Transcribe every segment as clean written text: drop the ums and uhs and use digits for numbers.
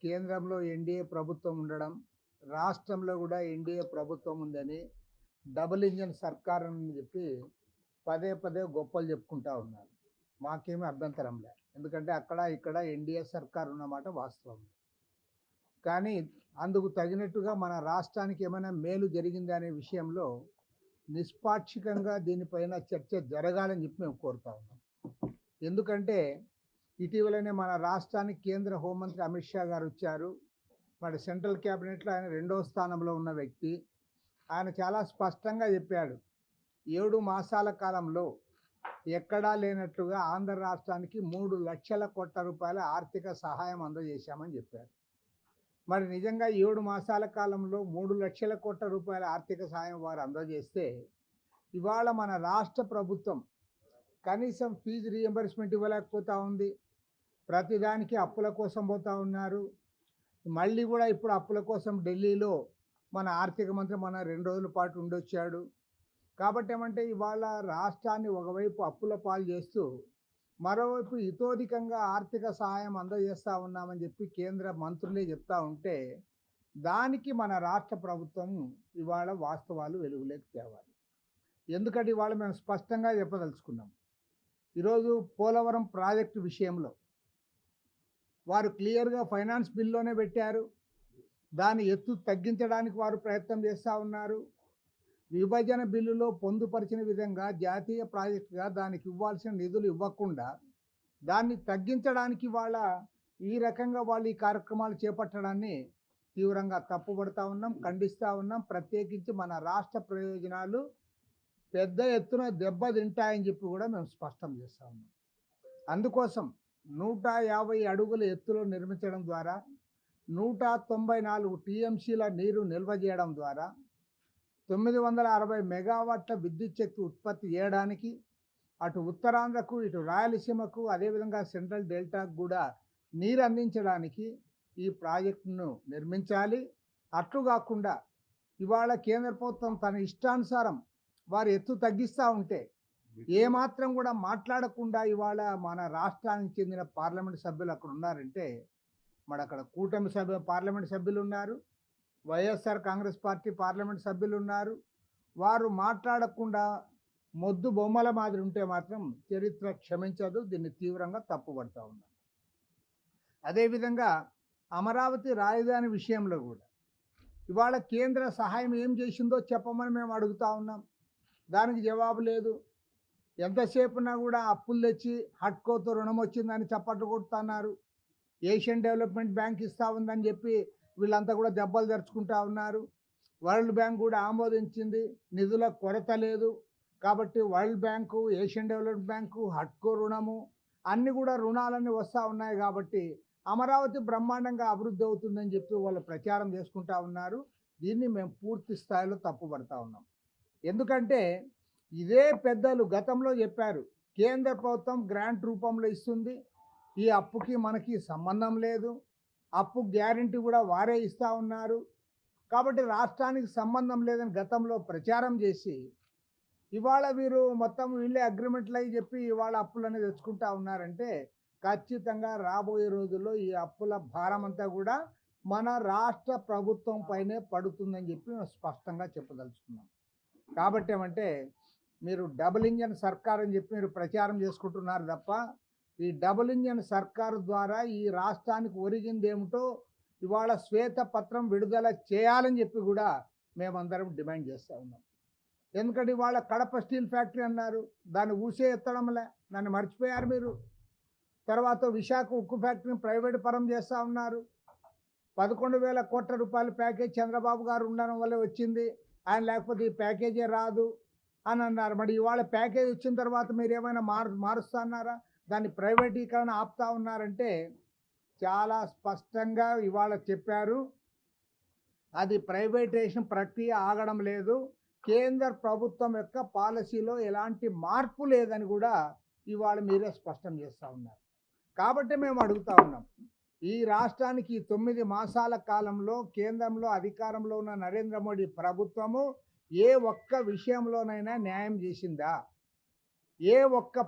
కేంద్రంలో ఎన్డీఏ ప్రభుత్వం ఉండడం, రాష్ట్రంలో కూడా ఎన్డీఏ ప్రభుత్వం ఉందని, డబుల్ ఇంజిన్ సర్కార్ అని చెప్పి పదే పదే గొప్పలు చెప్పుకుంటా ఉన్నారు. మాకేమీ అభ్యంతరం లేదు. ఎందుకంటే అక్కడ ఇక్కడ ఎన్డీఏ సర్కార్ ఉన్నమాట వాస్తవం. కానీ అందుకు తగినట్టుగా మన రాష్ట్రానికి ఏమైనా మేలు జరిగిందా అనే విషయంలో నిష్పాక్షికంగా దీనిపైన చర్చ జరగాలని చెప్పి మేము కోరుతా ఉన్నాం. ఎందుకంటే ఇటీవలనే మన రాష్ట్రానికి కేంద్ర హోంమంత్రి అమిత్ షా గారు వచ్చారు. మరి సెంట్రల్ క్యాబినెట్లో ఆయన 2వ స్థానంలో ఉన్న వ్యక్తి. ఆయన చాలా స్పష్టంగా చెప్పాడు, 7 మాసాల కాలంలో ఎక్కడా లేనట్లుగా ఆంధ్ర రాష్ట్రానికి 3 లక్షల కోట్ల రూపాయల ఆర్థిక సహాయం అందజేశామని చెప్పారు. మరి నిజంగా 7 మాసాల కాలంలో 3 లక్షల కోట్ల రూపాయల ఆర్థిక సహాయం వారు అందజేస్తే, ఇవాళ మన రాష్ట్ర ప్రభుత్వం కనీసం ఫీజు రీఎంబర్స్మెంట్ ఇవ్వలేకపోతా ఉంది. ప్రతిదానికి అప్పుల కోసం పోతా ఉన్నారు. మళ్ళీ కూడా ఇప్పుడు అప్పుల కోసం ఢిల్లీలో మన ఆర్థిక మంత్రి 2 రోజుల పాటు ఉండొచ్చాడు. కాబట్టి ఏమంటే ఇవాళ రాష్ట్రాన్ని ఒకవైపు అప్పుల పాలు చేస్తూ మరోవైపు ఇతోధికంగా ఆర్థిక సహాయం అందజేస్తూ ఉన్నామని చెప్పి కేంద్ర మంత్రులే చెప్తా ఉంటే, దానికి మన రాష్ట్ర ప్రభుత్వం ఇవాళ వాస్తవాలు వెలుగులోకి తేవాలి. ఎందుకంటే ఇవాళ మేము స్పష్టంగా చెప్పదలుచుకున్నాం. ఈరోజు పోలవరం ప్రాజెక్టు విషయంలో వారు క్లియర్గా ఫైనాన్స్ బిల్లోనే పెట్టారు. దాని ఎత్తు తగ్గించడానికి వారు ప్రయత్నం చేస్తూ ఉన్నారు. విభజన బిల్లులో పొందుపరిచిన విధంగా జాతీయ ప్రాజెక్టుగా దానికి ఇవ్వాల్సిన నిధులు ఇవ్వకుండా దాన్ని తగ్గించడానికి ఈ రకంగా వాళ్ళు ఈ కార్యక్రమాలు చేపట్టడాన్ని తీవ్రంగా తప్పుపడతా ఉన్నాం, ఖండిస్తూ ఉన్నాం. ప్రత్యేకించి మన రాష్ట్ర ప్రయోజనాలు పెద్ద ఎత్తున దెబ్బతింటాయని చెప్పి కూడా మేము స్పష్టం చేస్తూ ఉన్నాం. అందుకోసం 150 అడుగుల ఎత్తులో నిర్మించడం ద్వారా 194 టీఎంసీల నీరు నిల్వ చేయడం ద్వారా 960 మెగావాట్ల విద్యుత్ శక్తి ఉత్పత్తి చేయడానికి అటు ఉత్తరాంధ్రకు, ఇటు రాయలసీమకు, అదేవిధంగా సెంట్రల్ డెల్టాకు కూడా నీరు అందించడానికి ఈ ప్రాజెక్టును నిర్మించాలి. అట్లు కాకుండా ఇవాళ కేంద్ర ప్రభుత్వం తన ఇష్టానుసారం వారు ఎత్తు తగ్గిస్తూ ఉంటే ఏమాత్రం కూడా మాట్లాడకుండా ఇవాళ మన రాష్ట్రానికి చెందిన పార్లమెంట్ సభ్యులు అక్కడ ఉన్నారంటే, మరి అక్కడ కూటమి పార్లమెంట్ సభ్యులు ఉన్నారు, వైఎస్ఆర్ కాంగ్రెస్ పార్టీ పార్లమెంట్ సభ్యులు ఉన్నారు. వారు మాట్లాడకుండా మొద్దు బొమ్మల మాదిరి ఉంటే మాత్రం చరిత్ర క్షమించదు. దీన్ని తీవ్రంగా తప్పుపడతా ఉన్నాం. అదేవిధంగా అమరావతి రాజధాని విషయంలో కూడా ఇవాళ కేంద్ర సహాయం ఏం చేసిందో చెప్పమని మేము అడుగుతా ఉన్నాం. దానికి జవాబు లేదు. ఎంతసేపున్నా కూడా అప్పులు తెచ్చి హట్కోతో రుణం వచ్చిందని చప్పట్లు కొడుతున్నారు. ఏషియన్ డెవలప్మెంట్ బ్యాంక్ ఇస్తూ ఉందని చెప్పి వీళ్ళంతా కూడా దెబ్బలు తెరుచుకుంటా ఉన్నారు. వరల్డ్ బ్యాంక్ కూడా ఆమోదించింది, నిధుల కొరత లేదు కాబట్టి World Bank, Asian Development Bank, హట్కో రుణము అన్నీ కూడా రుణాలన్నీ వస్తూ ఉన్నాయి కాబట్టి అమరావతి బ్రహ్మాండంగా అభివృద్ధి అవుతుందని చెప్పి వాళ్ళు ప్రచారం చేసుకుంటా ఉన్నారు. దీన్ని మేము పూర్తి స్థాయిలో తప్పుపడతా ఉన్నాం. ఎందుకంటే ఇదే పెద్దలు గతంలో చెప్పారు, కేంద్ర ప్రభుత్వం గ్రాంట్ రూపంలో ఇస్తుంది, ఈ అప్పుకి మనకి సంబంధం లేదు, అప్పు గ్యారెంటీ కూడా వారే ఇస్తూ ఉన్నారు కాబట్టి రాష్ట్రానికి సంబంధం లేదని గతంలో ప్రచారం చేసి ఇవాళ వీరు మొత్తం వీళ్ళే అగ్రిమెంట్లు అయి చెప్పి ఇవాళ అప్పులన్నీ తెచ్చుకుంటా ఉన్నారంటే ఖచ్చితంగా రాబోయే రోజుల్లో ఈ అప్పుల భారం అంతా కూడా మన రాష్ట్ర ప్రభుత్వం పైనే పడుతుందని చెప్పి మేము స్పష్టంగా చెప్పదలుచుకున్నాం. కాబట్టి ఏమంటే మీరు డబుల్ ఇంజన్ సర్కార్ అని చెప్పి మీరు ప్రచారం చేసుకుంటున్నారు తప్ప ఈ డబుల్ ఇంజన్ సర్కారు ద్వారా ఈ రాష్ట్రానికి ఒరిగింది ఏమిటో ఇవాళ శ్వేతపత్రం విడుదల చేయాలని చెప్పి కూడా మేమందరం డిమాండ్ చేస్తూ ఉన్నాం. ఎందుకంటే ఇవాళ కడప స్టీల్ ఫ్యాక్టరీ అన్నారు, దాన్ని ఊసే ఎత్తడంలే, దాన్ని మర్చిపోయారు మీరు. తర్వాత విశాఖ ఉక్కు ఫ్యాక్టరీని ప్రైవేట్ పరం చేస్తూ ఉన్నారు. 11,000 కోట్ల రూపాయల ప్యాకేజ్ చంద్రబాబు గారు ఉండడం వల్లే వచ్చింది, ఆయన లేకపోతే ఈ ప్యాకేజే రాదు అని అన్నారు. మరి ఇవాళ ప్యాకేజ్ వచ్చిన తర్వాత మీరు ఏమైనా మారుస్తా అన్నారా? దాన్ని ప్రైవేటీకరణ ఆపుతా ఉన్నారంటే చాలా స్పష్టంగా ఇవాళ చెప్పారు, అది ప్రైవేటైజేషన్ ప్రక్రియ ఆగడం లేదు, కేంద్ర ప్రభుత్వం యొక్క పాలసీలో ఎలాంటి మార్పు లేదని కూడా ఇవాళ మీరే స్పష్టం చేస్తూ ఉన్నారు. కాబట్టి మేము అడుగుతా ఉన్నాం, ఈ రాష్ట్రానికి 9 మాసాల కాలంలో కేంద్రంలో అధికారంలో ఉన్న నరేంద్ర మోడీ ప్రభుత్వము ఏ ఒక్క విషయంలోనైనా న్యాయం చేసిందా? ఏ ఒక్క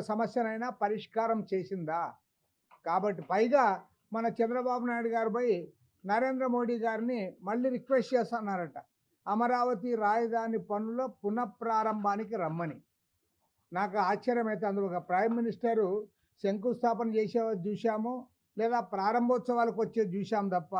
సమస్యనైనా పరిష్కారం చేసిందా? కాబట్టి పైగా మన చంద్రబాబు నాయుడు గారు పోయి నరేంద్ర మోడీ గారిని మళ్ళీ రిక్వెస్ట్ చేస్తున్నారట, అమరావతి రాజధాని పనుల పునఃప్రారంభానికి రమ్మని. నాకు ఆశ్చర్యం అయితే, అందులో ఒక ప్రైమ్ మినిస్టరు శంకుస్థాపన చేసే చూసాము, లేదా ప్రారంభోత్సవాలకు వచ్చేది చూసాం తప్ప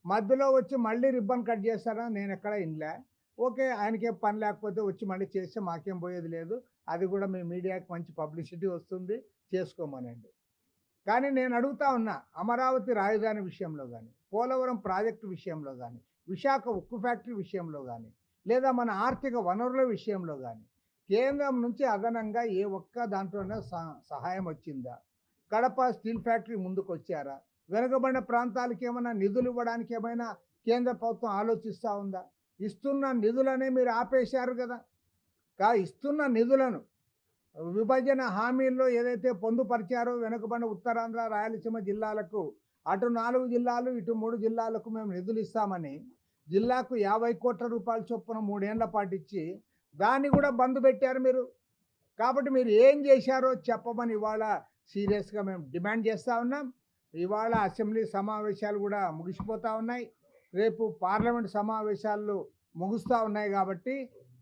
మధ్యలో వచ్చి మళ్ళీ రిబ్బన్ కట్ చేస్తారని నేను ఎక్కడ వినలే. ఓకే, ఆయనకేం పని లేకపోతే వచ్చి మళ్ళీ చేస్తే మాకేం పోయేది లేదు, అది కూడా మీ మీడియాకి మంచి పబ్లిసిటీ వస్తుంది, చేసుకోమనండి. కానీ నేను అడుగుతా ఉన్నా, అమరావతి రాజధాని విషయంలో కానీ, పోలవరం ప్రాజెక్టు విషయంలో కానీ, విశాఖ ఉక్కు ఫ్యాక్టరీ విషయంలో కానీ, లేదా మన ఆర్థిక వనరుల విషయంలో కానీ కేంద్రం నుంచి అదనంగా ఏ ఒక్క దాంట్లోనే సహాయం వచ్చిందా? కడప స్టీల్ ఫ్యాక్టరీ ముందుకు వచ్చారా? వెనుకబడిన ప్రాంతాలకు ఏమైనా నిధులు ఇవ్వడానికి ఏమైనా కేంద్ర ప్రభుత్వం ఆలోచిస్తూ ఉందా? ఇస్తున్న నిధులనే మీరు ఆపేశారు కదా. ఇస్తున్న నిధులను విభజన హామీల్లో ఏదైతే పొందుపరిచారో వెనుకబడిన ఉత్తరాంధ్ర రాయలసీమ జిల్లాలకు, అటు 4 జిల్లాలు ఇటు 3 జిల్లాలకు మేము నిధులు ఇస్తామని జిల్లాకు 50 కోట్ల రూపాయల చొప్పున 3 ఏళ్ల పాటు ఇచ్చి దాన్ని కూడా బంద్ పెట్టారు మీరు. కాబట్టి మీరు ఏం చేశారో చెప్పమని ఇవాళ సీరియస్గా మేము డిమాండ్ చేస్తూ ఉన్నాం. ఇవాళ అసెంబ్లీ సమావేశాలు కూడా ముగిసిపోతూ ఉన్నాయి, రేపు పార్లమెంట్ సమావేశాలు ముగుస్తూ ఉన్నాయి. కాబట్టి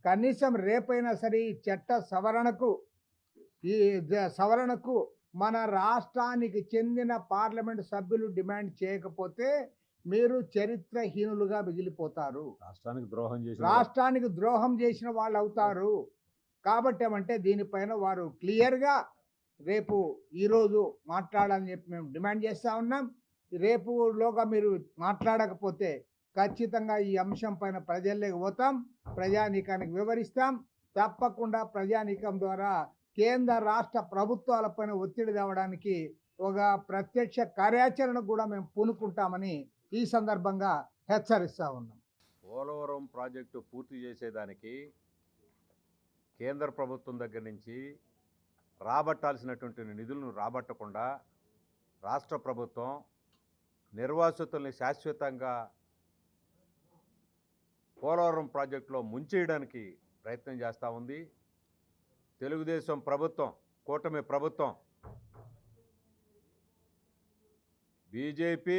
కనీసం రేపైనా సరే ఈ చట్ట సవరణకు మన రాష్ట్రానికి చెందిన పార్లమెంట్ సభ్యులు డిమాండ్ చేయకపోతే మీరు చరిత్రహీనులుగా మిగిలిపోతారు, రాష్ట్రానికి ద్రోహం చేసిన వాళ్ళు అవుతారు. కాబట్టి ఏమంటే దీనిపైన వారు క్లియర్గా రేపు ఈరోజు మాట్లాడాలని చెప్పి మేము డిమాండ్ చేస్తూ ఉన్నాం. రేపులోగా మీరు మాట్లాడకపోతే ఖచ్చితంగా ఈ అంశం పైన ప్రజల్లోకి పోతాం, ప్రజానీకానికి వివరిస్తాం. తప్పకుండా ప్రజానీకం ద్వారా కేంద్ర రాష్ట్ర ప్రభుత్వాలపైన ఒత్తిడి తేవడానికి ఒక ప్రత్యక్ష కార్యాచరణ కూడా మేము పూనుకుంటామని ఈ సందర్భంగా హెచ్చరిస్తూ ఉన్నాం. పోలవరం ప్రాజెక్టు పూర్తి చేసేదానికి కేంద్ర ప్రభుత్వం దగ్గర నుంచి రాబట్టాల్సినటువంటి నిధులను రాబట్టకుండా రాష్ట్ర ప్రభుత్వం నిర్వాసితుల్ని శాశ్వతంగా పోలవరం ప్రాజెక్టులో ముంచేయడానికి ప్రయత్నం చేస్తూ ఉంది. తెలుగుదేశం ప్రభుత్వం, కూటమి ప్రభుత్వం, బీజేపీ,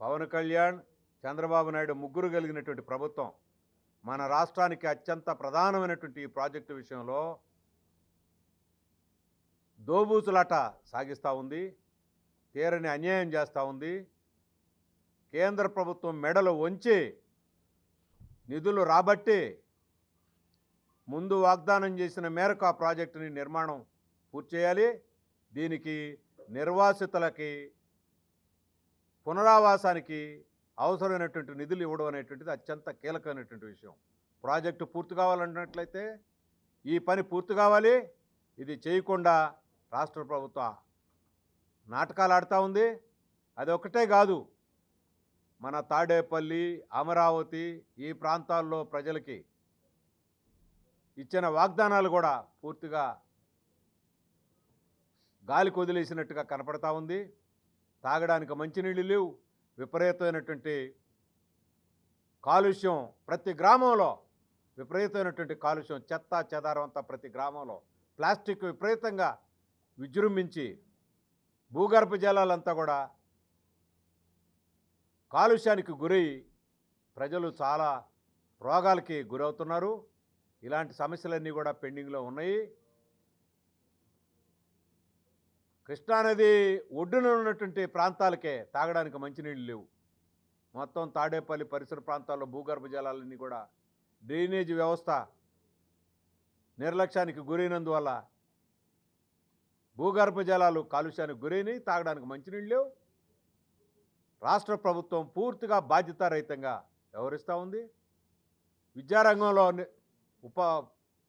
పవన్ కళ్యాణ్, చంద్రబాబు నాయుడు ముగ్గురు కలిగినటువంటి ప్రభుత్వం మన రాష్ట్రానికి అత్యంత ప్రధానమైనటువంటి ఈ ప్రాజెక్టు విషయంలో దోబూచులాట సాగిస్తూ ఉంది, తీరని అన్యాయం చేస్తూ ఉంది. కేంద్ర ప్రభుత్వం మెడలు వంచి నిధులు రాబట్టి ముందు వాగ్దానం చేసిన మేరకు ఆ ప్రాజెక్టుని నిర్మాణం పూర్తి చేయాలి. దీనికి నిర్వాసితులకి పునరావాసానికి అవసరమైనటువంటి నిధులు ఇవ్వడం అనేటువంటిది అత్యంత కీలకమైనటువంటి విషయం. ప్రాజెక్టు పూర్తి కావాలన్నట్లయితే ఈ పని పూర్తి కావాలి. ఇది చేయకుండా రాష్ట్ర ప్రభుత్వం నాటకాలు ఆడుతూ ఉంది. అదొక్కటే కాదు, మన తాడేపల్లి, అమరావతి ఈ ప్రాంతాల్లో ప్రజలకి ఇచ్చిన వాగ్దానాలు కూడా పూర్తిగా గాలికి వదిలేసినట్టుగా కనపడతా ఉంది. తాగడానికి మంచినీళ్ళు లేవు, విపరీతమైనటువంటి కాలుష్యం, ప్రతి గ్రామంలో విపరీతమైనటువంటి కాలుష్యం, చెత్త చెదారం అంతా ప్రతి గ్రామంలో, ప్లాస్టిక్ విపరీతంగా విజృంభించి భూగర్భ జలాలంతా కూడా కాలుష్యానికి గురై ప్రజలు చాలా రోగాలకి గురవుతున్నారు. ఇలాంటి సమస్యలన్నీ కూడా పెండింగ్లో ఉన్నాయి. కృష్ణానది ఒడ్డున ఉన్నటువంటి ప్రాంతాలకే తాగడానికి మంచినీళ్ళు లేవు. మొత్తం తాడేపల్లి పరిసర ప్రాంతాల్లో భూగర్భ జలాలన్నీ కూడా డ్రైనేజ్ వ్యవస్థ నిర్లక్ష్యానికి గురైనందువల్ల భూగర్భ జలాలు కాలుష్యానికి గురైనవి, తాగడానికి మంచినీళ్ళు లేవు. రాష్ట్ర ప్రభుత్వం పూర్తిగా బాధ్యతారహితంగా వ్యవహరిస్తూ ఉంది. విద్యారంగంలో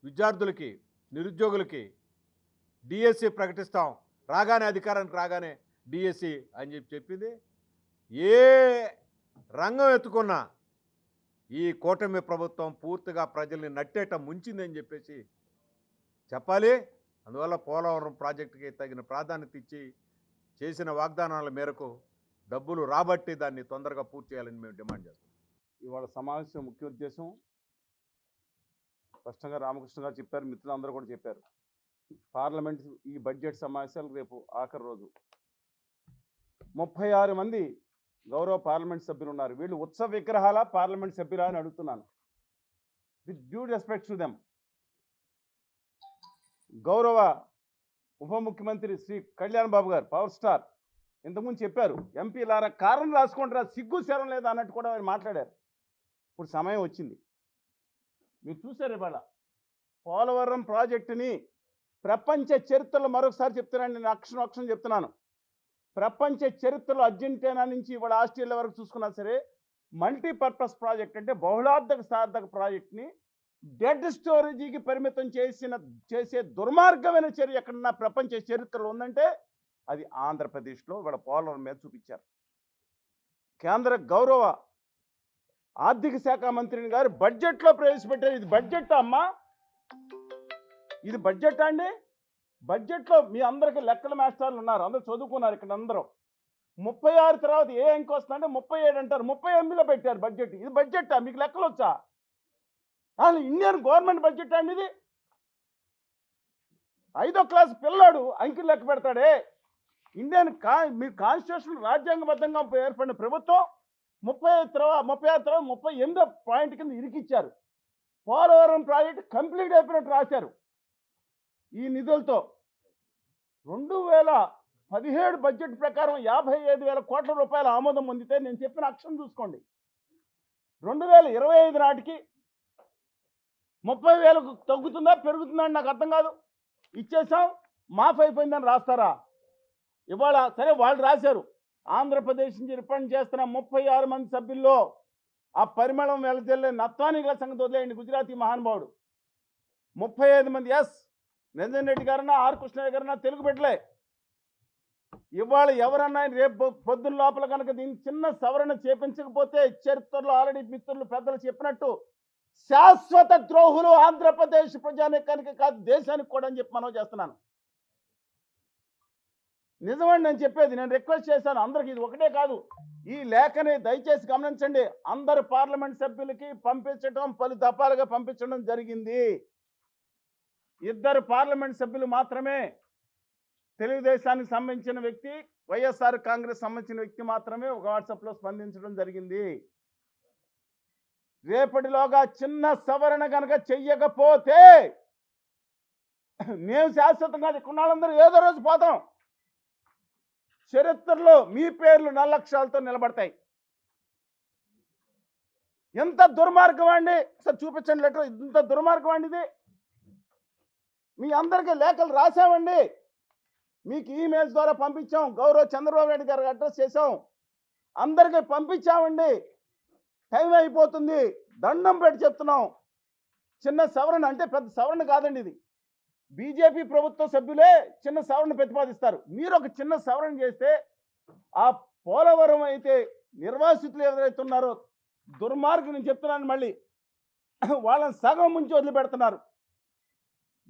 విద్యార్థులకి, నిరుద్యోగులకి డిఎస్సి ప్రకటిస్తాం, రాగానే అధికారానికి రాగానే డిఎస్సి అని చెప్పింది. ఏ రంగం ఎత్తుకున్నా ఈ కూటమి ప్రభుత్వం పూర్తిగా ప్రజల్ని నట్టేట ముంచిందని చెప్పేసి చెప్పాలి. అందువల్ల పోలవరం ప్రాజెక్టుకి తగిన ప్రాధాన్యత ఇచ్చి చేసిన వాగ్దానాల మేరకు డబ్బులు రాబట్టి దాన్ని తొందరగా పూర్తి చేయాలని మేము డిమాండ్ చేస్తాం. ఇవాళ సమావేశం ముఖ్య ఉద్దేశం స్పష్టంగా రామకృష్ణ గారు చెప్పారు, మిత్రులందరూ కూడా చెప్పారు. పార్లమెంట్ ఈ బడ్జెట్ సమావేశాలు రేపు ఆఖరి రోజు. 36 మంది గౌరవ పార్లమెంట్ సభ్యులు ఉన్నారు. వీళ్ళు ఉత్సవ విగ్రహాల పార్లమెంట్ సభ్యులా అని అడుగుతున్నాను. With due respect to them. గౌరవ ఉప ముఖ్యమంత్రి శ్రీ కళ్యాణ్ బాబు గారు, పవర్ స్టార్, ఇంతకుముందు చెప్పారు, ఎంపీలారా కారణం రాసుకుంటారా, సిగ్గు శరం లేదా అన్నట్టు కూడా ఆయన మాట్లాడారు. ఇప్పుడు సమయం వచ్చింది. మీరు చూసారు ఇవాళ పోలవరం ప్రాజెక్టుని ప్రపంచ చరిత్రలో, మరొకసారి చెప్తున్నాను, నేను అక్షరం చెప్తున్నాను, ప్రపంచ చరిత్రలో అర్జెంటీనా నుంచి ఇవాళ ఆస్ట్రేలియా వరకు చూసుకున్నా సరే మల్టీపర్పస్ ప్రాజెక్ట్ అంటే బహుళార్థక సార్థక ప్రాజెక్ట్ని డెడ్ స్టోరేజీకి పరిమితం చేసే దుర్మార్గమైన చర్య ఎక్కడన్నా ప్రపంచ చరిత్రలో ఉందంటే అది ఆంధ్రప్రదేశ్లో ఇవాళ పోలవరం మీద చూపించారు. కేంద్ర గౌరవ ఆర్థిక శాఖ మంత్రిని గారు బడ్జెట్లో ప్రవేశపెట్టారు. ఇది బడ్జెట్ అమ్మా, ఇది బడ్జెట్ అండి. బడ్జెట్లో మీ అందరికీ లెక్కల మాస్టర్లు ఉన్నారు, అందరూ చదువుకున్నారు ఇక్కడ అందరూ. 36 తర్వాత ఏ అంకె వస్తుందంటే 37 అంటారు, 38లో పెట్టారు బడ్జెట్. ఇది బడ్జెట్టా? మీకు లెక్కలు వచ్చా? అసలు ఇండియన్ గవర్నమెంట్ బడ్జెట్ అండి ఇది. 5వ క్లాస్ పిల్లాడు అంకెలు లెక్క పెడతాడే. మీ కాన్స్టిట్యూషన్ రాజ్యాంగబద్ధంగా ఏర్పడిన ప్రభుత్వం 36 తర్వాత 38వ పాయింట్ కింద ఇరికిచ్చారు. పోలవరం ప్రాజెక్ట్ కంప్లీట్ అయిపోయినట్టు రాశారు. ఈ నిధులతో 2017 బడ్జెట్ ప్రకారం 55,000 కోట్ల రూపాయల ఆమోదం పొందితే, నేను చెప్పిన అక్షరం చూసుకోండి, 2025 నాటికి 30,000కు తగ్గుతుందా పెరుగుతుందా అని నాకు అర్థం కాదు. ఇచ్చేసాం, మాఫ్ అయిపోయిందని రాస్తారా? ఇవాళ సరే వాళ్ళు రాశారు, ఆంధ్రప్రదేశ్ నుంచి రిప్రజెంట్ చేస్తున్న 36 మంది సభ్యుల్లో ఆ పరిమళం వెలజల్లే నత్వానిగల సంగతి వదిలేయండి, గుజరాతీ మహానుభావుడు. 35 మంది ఎస్ నిరంజన్ రెడ్డి గారన్నా, ఆర్ కృష్ణయ్య గారన్నా తెలుగు బిడ్డలే. ఇవాళ ఎవరన్నా రేపు పొద్దున్న లోపల కనుక దీన్ని చిన్న సవరణ చేపించకపోతే చరిత్రలో ఆల్రెడీ మిత్రులు పెద్దలు చెప్పినట్టు శాశ్వత ద్రోహులు ఆంధ్రప్రదేశ్ ప్రజానీకానికి కాదు, దేశానికి కూడా అని చెప్పి మనం చేస్తున్నాను. నిజమండి నేను చెప్పేది. నేను రిక్వెస్ట్ చేశాను అందరికి, ఇది ఒకటే కాదు, ఈ లేఖని దయచేసి గమనించండి. అందరు పార్లమెంట్ సభ్యులకి పంపించడం, పలు దఫాలుగా పంపించడం జరిగింది. 2 పార్లమెంట్ సభ్యులు మాత్రమే, తెలుగుదేశానికి సంబంధించిన వ్యక్తి, వైఎస్ఆర్ కాంగ్రెస్ సంబంధించిన వ్యక్తి మాత్రమే ఒక వాట్సాప్లో స్పందించడం జరిగింది. రేపటిలోగా చిన్న సవరణ కనుక చెయ్యకపోతే మేము శాశ్వతంగా ఇక్కడ వాళ్ళందరూ ఏదో రోజు పోతాం. చరిత్రలో మీ పేర్లు నల్లక్షరాలతో నిలబడతాయి. ఎంత దుర్మార్గం అండి, సార్ చూపించండి లెటర్. ఇంత దుర్మార్గం అండి ఇది. మీ అందరికీ లేఖలు రాసామండి, మీకు ఈమెయిల్స్ ద్వారా పంపించాం, గౌరవ చంద్రబాబు నాయుడు గారికి అడ్రస్ చేసాం, అందరికీ పంపించామండి. టైం అయిపోతుంది, దండం పెట్టి చెప్తున్నాం. చిన్న సవరణ అంటే పెద్ద సవరణ కాదండి ఇది. బీజేపీ ప్రభుత్వ సభ్యులే చిన్న సవరణ ప్రతిపాదిస్తారు. మీరు ఒక చిన్న సవరణ చేస్తే ఆ పోలవరం అయితే నిర్వాసితులు ఎవరైతే ఉన్నారో దుర్మార్గం, నేను చెప్తున్నాను మళ్ళీ, వాళ్ళని సగం ముంచి వదిలిపెడుతున్నారు.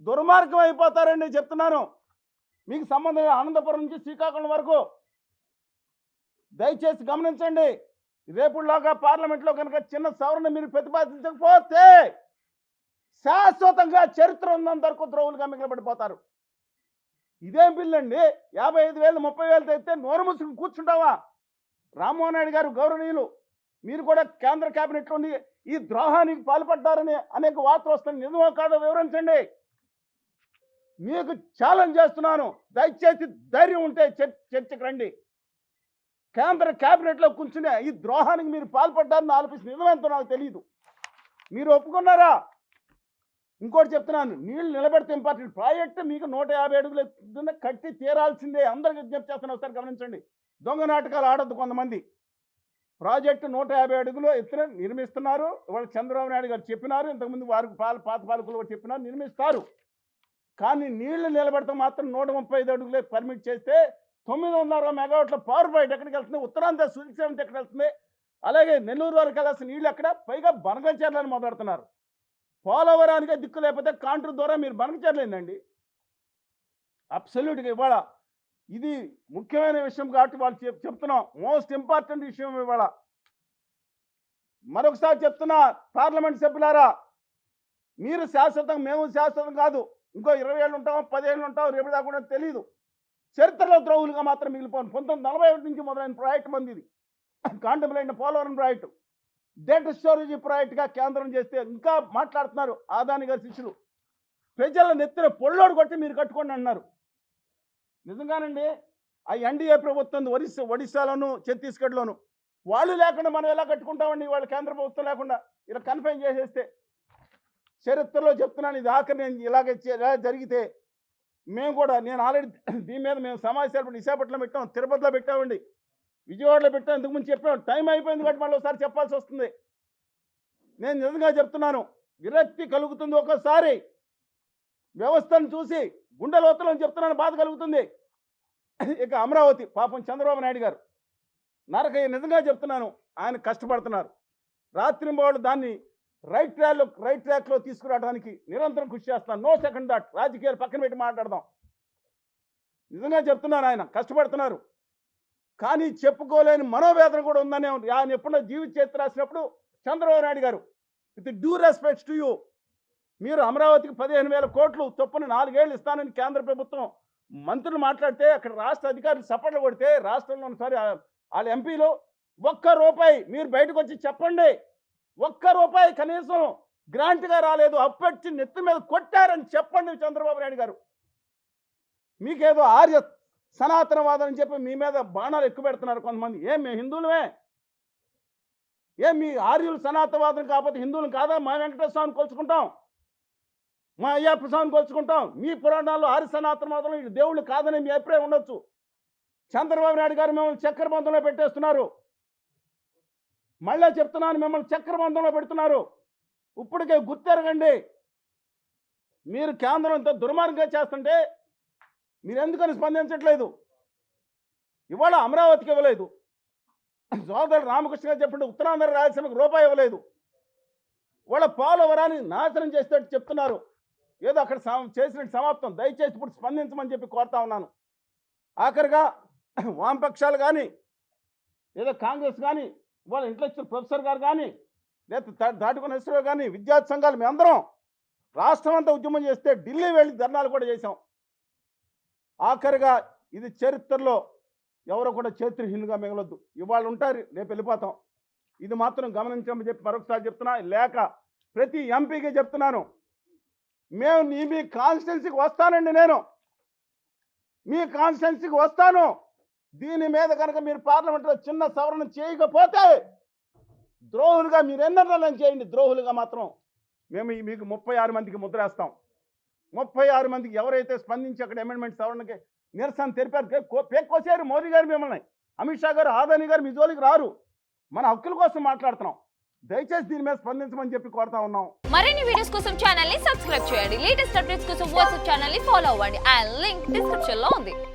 దుర్మార్గం అయిపోతారండి చెప్తున్నాను. మీకు సంబంధం అనంతపురం నుంచి శ్రీకాకుళం వరకు దయచేసి గమనించండి. రేపులాగా పార్లమెంట్లో కనుక చిన్న సవరణ మీరు ప్రతిపాదించకపోతే శాశ్వతంగా చరిత్ర ఉన్నంత వరకు ద్రోవులుగా మిగిలిపడిపోతారు. ఇదేం బిల్లు అండి? 55,000 30,000 తెస్తే నోరు మూసుకుని కూర్చుంటావా? రామ్మోహన్ నాయుడు గారు గౌరవనీయులు, మీరు కూడా కేంద్ర కేబినెట్లో ఉండి ఈ ద్రోహానికి పాల్పడ్డారని అనేక వార్తలు వస్తాయి, నిజమో కాదో వివరించండి. మీకు ఛాలెంజ్ చేస్తున్నాను, దయచేసి ధైర్యం ఉంటే చర్చకు రండి. కేంద్ర కేబినెట్లో కూర్చునే ఈ ద్రోహానికి మీరు పాల్పడ్డారని ఆలోచిస్తే నిజమేంతో నాకు తెలియదు. మీరు ఒప్పుకున్నారా? ఇంకోటి చెప్తున్నాను, నీళ్లు నిలబెడితే ఇంపార్టెంట్. ప్రాజెక్టు మీకు 150 అడుగులు ఎత్తున కట్టి తీరాల్సిందే. అందరికి విజ్ఞప్తి చేస్తున్నా, ఒకసారి గమనించండి. దొంగ నాటకాలు ఆడద్దు కొంతమంది. ప్రాజెక్టు 150 అడుగులు ఎత్తున నిర్మిస్తున్నారు. ఇవాళ చంద్రబాబు నాయుడు గారు చెప్పినారు, ఇంతకుముందు వారికి పాత పాలకులు కూడా చెప్పినారు, నిర్మిస్తారు. కానీ నీళ్లు నిలబెడతాం మాత్రం 135 అడుగులే పర్మిట్ చేస్తే 900 మెగావాట్ల పవర్ పాయింట్ ఎక్కడికి వెళ్తుంది? ఉత్తరాంధ్ర సుల్సేవంతి ఎక్కడికి వెళ్తుంది? అలాగే నెల్లూరు వరకు వెళ్ళాల్సిన నీళ్ళు ఎక్కడ? పైగా బనగచర్లని మొదలెడుతున్నారు. పోలవరానికే దిక్కు లేకపోతే కాంట్రు ద్వారా మీరు బనగచర్లేందండి. అబ్సల్యూట్గా ఇవాళ ఇది ముఖ్యమైన విషయం కాబట్టి వాళ్ళు చెప్తున్నాం, మోస్ట్ ఇంపార్టెంట్ విషయం ఇవాళ. మరొకసారి చెప్తున్నా, పార్లమెంట్ సభ్యులారా, మీరు శాశ్వతం, మేము శాశ్వతం కాదు. ఇంకో 20 ఏళ్ళు ఉంటాం, 10 ఏళ్ళు ఉంటాం, రేపు దాకా తెలియదు. చరిత్రలో ద్రోహులుగా మాత్రం మిగిలిపోను. 1941 నుంచి మొదలైన ప్రాజెక్టు మంది ఇది. కాంటంప్లైన పోలవరం ప్రాజెక్టు డేటా స్టోరేజ్ ప్రాజెక్టుగా కేంద్రం చేస్తే ఇంకా మాట్లాడుతున్నారు ఆదాని గారి శిష్యులు. ప్రజల నెత్తిన పొళ్ళోడు కొట్టి మీరు కట్టుకోండి అన్నారు. నిజంగానండి, ఆ ఎన్డీఏ ప్రభుత్వం ఒడిశాలోను ఛత్తీస్గఢ్లోను వాళ్ళు లేకుండా మనం ఎలా కట్టుకుంటామండి? వాళ్ళు కేంద్ర ప్రభుత్వం లేకుండా ఇలా కన్ఫైన్ చేసేస్తే. చరిత్రలో చెప్తున్నాను, ఇది ఆఖరి నేను ఇలా జరిగితే మేము కూడా, నేను ఆల్రెడీ దీని మీద మేము సమావేశాలు విశాఖపట్నంలో పెట్టాం, తిరుపతిలో పెట్టామండి, విజయవాడలో పెట్టాం, ఇంతకుముందు చెప్పాం. టైం అయిపోయింది కాబట్టి మళ్ళీ ఒకసారి చెప్పాల్సి వస్తుంది. నేను నిజంగా చెప్తున్నాను, విరక్తి కలుగుతుంది ఒక్కోసారి. వ్యవస్థను చూసి గుండె లోతులో చెప్తున్నాను, బాధ కలుగుతుంది. ఇక అమరావతి పాపం చంద్రబాబు నాయుడు గారు నరకయ్య, నిజంగా చెప్తున్నాను, ఆయన కష్టపడుతున్నారు. రాత్రింబవళ్ళు దాన్ని రైట్ ట్రాక్లో తీసుకురావడానికి నిరంతరం కృషి చేస్తున్నాను. No second thought. రాజకీయాలు పక్కన పెట్టి మాట్లాడదాం. నిజంగా చెప్తున్నాను, ఆయన కష్టపడుతున్నారు. కానీ చెప్పుకోలేని మనోవేదన కూడా ఉందని ఆయన ఎప్పుడో జీవిత చరిత్ర రాసినప్పుడు చంద్రబాబు నాయుడు గారు, with due respects to you, మీరు అమరావతికి 15,000 కోట్లు చొప్పున 4 ఏళ్ళు ఇస్తానని కేంద్ర ప్రభుత్వం మంత్రులు మాట్లాడితే అక్కడ రాష్ట్ర అధికారులు చప్పట్లు కొడితే రాష్ట్రంలో వాళ్ళ ఎంపీలు ₹1 మీరు బయటకు వచ్చి చెప్పండి, ₹1 కనీసం గ్రాంట్గా రాలేదు, అప్పటి నెత్తి మీద కొట్టారని చెప్పండి చంద్రబాబు నాయుడు గారు. మీకేదో ఆర్య సనాతనవాదం అని చెప్పి మీ మీద బాణాలు ఎక్కువ పెడుతున్నారు కొంతమంది. ఏం మేము హిందువులమే? ఏం మీ ఆర్యులు సనాతనవాదం కాకపోతే హిందువులు కాదా? మా వెంకటేశ్వర స్వామిని కొలుచుకుంటాం, మా అయ్యప్ప స్వామిని కొలుచుకుంటాం. మీ పురాణాల్లో ఆర్య సనాతనవాదం ఇది దేవుళ్ళు కాదని మీ అభిప్రాయం ఉండొచ్చు. చంద్రబాబు నాయుడు గారు మిమ్మల్ని చక్రబంధంలో పెట్టేస్తున్నారు. మళ్ళీ చెప్తున్నాను, మిమ్మల్ని చక్రబంధంలో పెడుతున్నారు. ఇప్పటికే గుర్తెరగండి. మీరు కేంద్రం ఇంత దుర్మార్గంగా చేస్తుంటే మీరు ఎందుకని స్పందించట్లేదు? ఇవాళ అమరావతికి ఇవ్వలేదు, సోదరుడు రామకృష్ణ గారు చెప్పండి, ఉత్తరాంధ్ర రాయలసీమకు రూపాయి ఇవ్వలేదు. వాళ్ళ పోలవరాన్ని నాశనం చేసేటట్టు చెప్తున్నారు. ఏదో అక్కడ చేసినట్టు సమాప్తం. దయచేసి ఇప్పుడు స్పందించమని చెప్పి కోరుతా ఉన్నాను. ఆఖరిగా వామపక్షాలు కానీ, ఏదో కాంగ్రెస్ కానీ, వాళ్ళ ఇంటలెక్చువల్ ప్రొఫెసర్ గారు కానీ, లేదా దాటుకున్న ఇస్రో కానీ, విద్యార్థి సంఘాలు మేమందరం రాష్ట్రం అంతా ఉద్యమం చేస్తే ఢిల్లీ వెళ్ళి ధర్నాలు కూడా చేశాం. ఆఖరిగా ఇది చరిత్రలో ఎవరో కూడా చరిత్రహీనులుగా మిగలొద్దు. ఇవాళ ఉంటారు, రేపు వెళ్ళిపోతాం. ఇది మాత్రం గమనించమని చెప్పి మరొకసారి చెప్తున్నా. లేక ప్రతి ఎంపీకి చెప్తున్నాను, మేము మీ కాన్స్టిట్యున్సీకి వస్తానండి, నేను మీ కాన్స్టిట్యున్సీకి వస్తాను. దీని మీద కనుక మీరు పార్లమెంట్లో చిన్న సవరణ చేయకపోతే ద్రోహులుగా మీరు ఎన్నో చేయండి. ద్రోహులుగా మాత్రం మేము మీకు 36 మందికి ముద్రేస్తాం. 36 మందికి ఎవరైతే స్పందించి అక్కడ అమెండ్మెంట్ సవరణకి నిరసన తెలిపారు, పేక్కోసారు మోదీ గారు మిమ్మల్ని, అమిత్ షా గారు, ఆదాని గారు మీ జోలికి రారు. మన హక్కుల కోసం మాట్లాడుతున్నాం. దయచేసి దీని మీద స్పందించమని చెప్పి కోరుతా ఉన్నాం. మరిన్ని వీడియోస్ కోసం ఛానల్ ని సబ్స్క్రైబ్ చేయండి. లేటెస్ట్ అప్డేట్స్ కోసం వాట్సాప్ ఛానల్ ని ఫాలో అవ్వండి. ఆ లింక్ డిస్క్రిప్షన్ లో ఉంది.